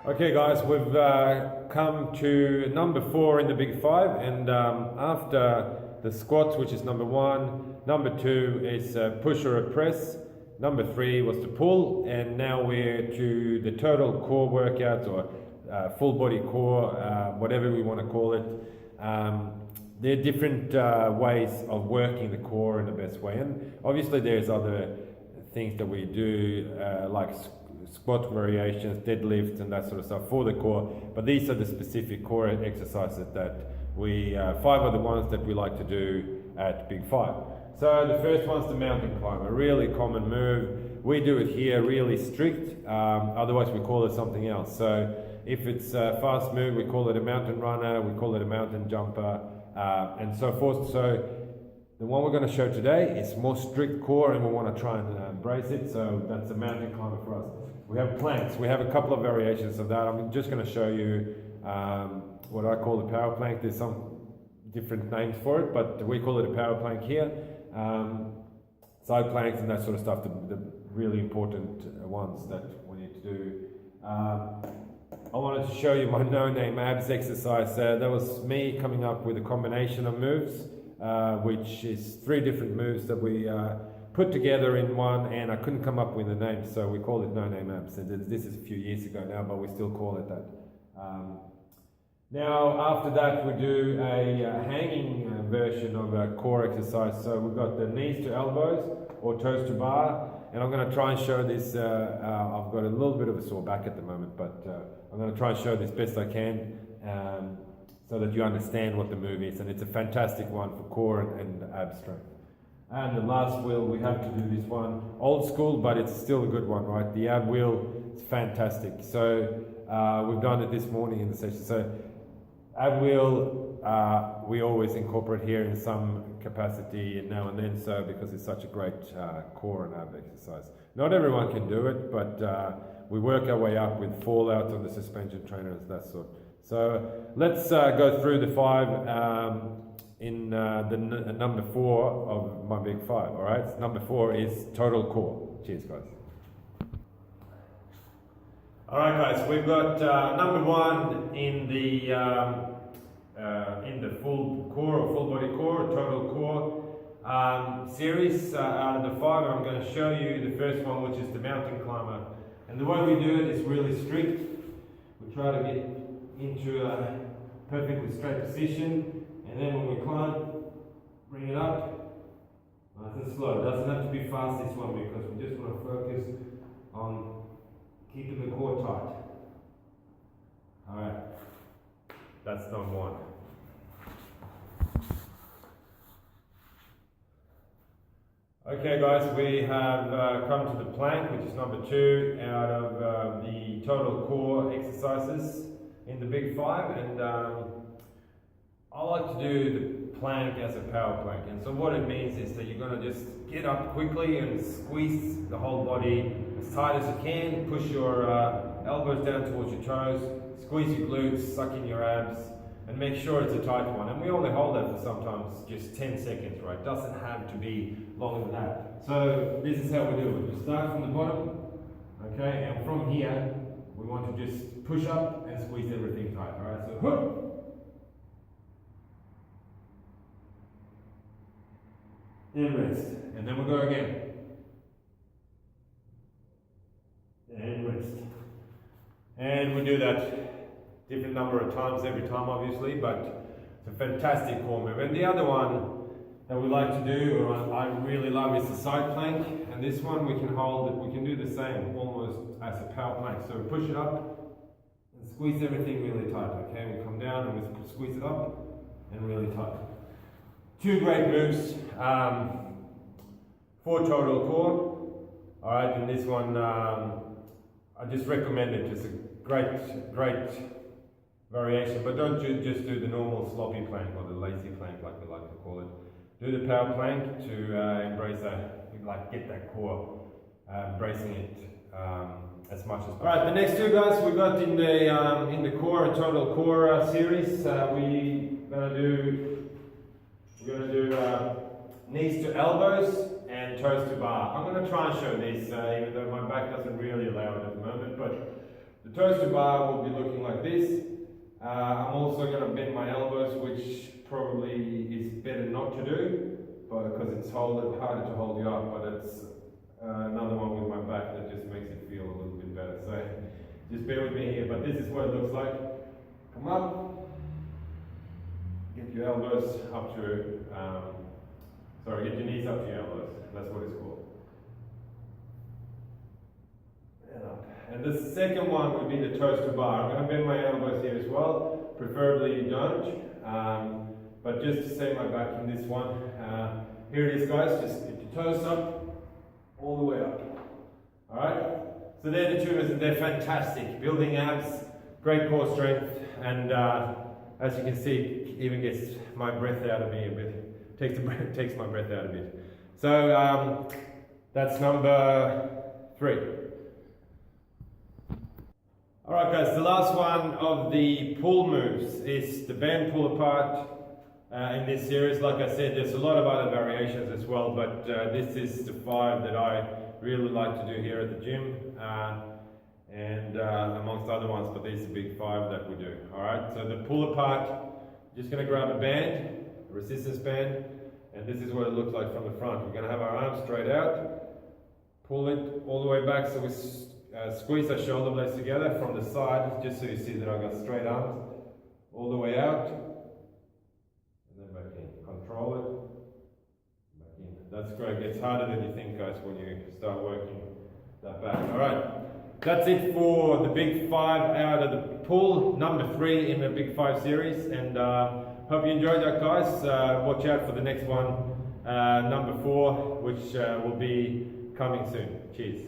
Okay guys, we've come to number 4 in the big 5, and after the squats, which is number 1, number 2 is push or a press, number 3 was the pull, and now we're to the total core workouts, or full body core, whatever we want to call it. There are different ways of working the core in the best way, and obviously there's other things that we do like squat variations, deadlifts and that sort of stuff for the core, but these are the specific core exercises that we, 5 are the ones that we like to do at Big 5. So the first one's the mountain climb, a really common move. We do it here really strict, otherwise we call it something else. So if it's a fast move, we call it a mountain runner, we call it a mountain jumper, and so forth. So the one we're going to show today is more strict core, and we want to try and embrace it. So that's a mountain climber for us. We have planks. We have a couple of variations of that. I'm just going to show you what I call the power plank. There's some different names for it, but we call it a power plank here. Side planks and that sort of stuff, the really important ones that we need to do. I wanted to show you my no-name abs exercise. That was me coming up with a combination of moves, which is 3 different moves that we put together in one, and I couldn't come up with a name, so we called it no-name abs. This is a few years ago now, but we still call it that. Now after that we do a hanging version of a core exercise. So we've got the knees to elbows or toes to bar, and I'm going to try and show this. I've got a little bit of a sore back at the moment, but I'm going to try and show this best I can, so that you understand what the move is, and it's a fantastic one for core and ab strength. And the last wheel, we have to do this one, old school, but it's still a good one, right? The ab wheel is fantastic. So we've done it this morning in the session. So ab wheel, we always incorporate here in some capacity now and then, so because it's such a great core and ab exercise. Not everyone can do it, but we work our way up with fallouts on the suspension trainers, that sort. So let's go through the 5 in the number 4 of my big 5. All right, number 4 is total core. Cheers, guys. All right, guys, we've got number 1 in the full core or full body core, or total core series. Out of the 5, I'm going to show you the first one, which is the mountain climber. And the way we do it is really strict. We try to get into a perfectly straight position, and then when we climb, bring it up nice and slow. It doesn't have to be fast, this one, because we just want to focus on keeping the core tight. Alright, that's number 1. Okay guys, we have come to the plank, which is number 2 out of the total core exercises in the big 5, and I like to do the plank as a power plank. And so what it means is that you're going to just get up quickly and squeeze the whole body as tight as you can, push your elbows down towards your toes, squeeze your glutes, suck in your abs, and make sure it's a tight one. And we only hold that for sometimes just 10 seconds, right? It doesn't have to be longer than that. So this is how we do it. We start from the bottom, okay, and from here we want to just push up and squeeze everything tight. All right, so whoop, and rest, and then we'll go again, and rest, and we do that different number of times every time, obviously, but it's a fantastic core move. And the other one that we like to do, or I really love, is the side plank. And this one we can hold it, we can do the same almost as a power plank. So we push it up and squeeze everything really tight, okay? We come down and we squeeze it up and really tight. 2 great moves for total core. All right, and this one, I just recommend it. It's a great variation, but don't just do the normal sloppy plank or the lazy plank, like we like to call it. Do the power plank to embrace that, like get that core, embracing it as much as possible. Right, the next 2 guys we got in the core and total core series. We're gonna do knees to elbows and toes to bar. I'm going to try and show this, even though my back doesn't really allow it at the moment, but The toaster bar will be looking like this. I'm also going to bend my elbows, which probably is better not to do, but because it's harder to hold you up, but it's another one with my back that just makes it feel a little bit better. So just bear with me here, but this is what it looks like. Come up, get your elbows up to, get your knees up to your elbows. That's what it's called. And up. And the second one would be the toaster bar. I'm going to bend my elbows here as well. Preferably you don't, but just to save my back in this one, here it is, guys. Just get your toes up, all the way up. All right. So they're the two, and they're fantastic. Building abs, great core strength, and as you can see, even gets my breath out of me a bit. Takes my breath out a bit. So that's number 3. Alright guys, the last one of the pull moves is the band pull apart in this series. Like I said, there's a lot of other variations as well, but this is the 5 that I really like to do here at the gym, and amongst other ones, but these are the big 5 that we do. Alright, so the pull apart, just going to grab a band, a resistance band, and this is what it looks like from the front. We're going to have our arms straight out, pull it all the way back so we squeeze our shoulder blades together from the side, just so you see that I've got straight arms all the way out, and then back in. Control it, back in. That's great. It gets harder than you think, guys, when you start working that back. All right, that's it for the big 5 out of the pull, number 3 in the big 5 series, and hope you enjoyed that, guys. Watch out for the next one, number 4, which will be coming soon. Cheers.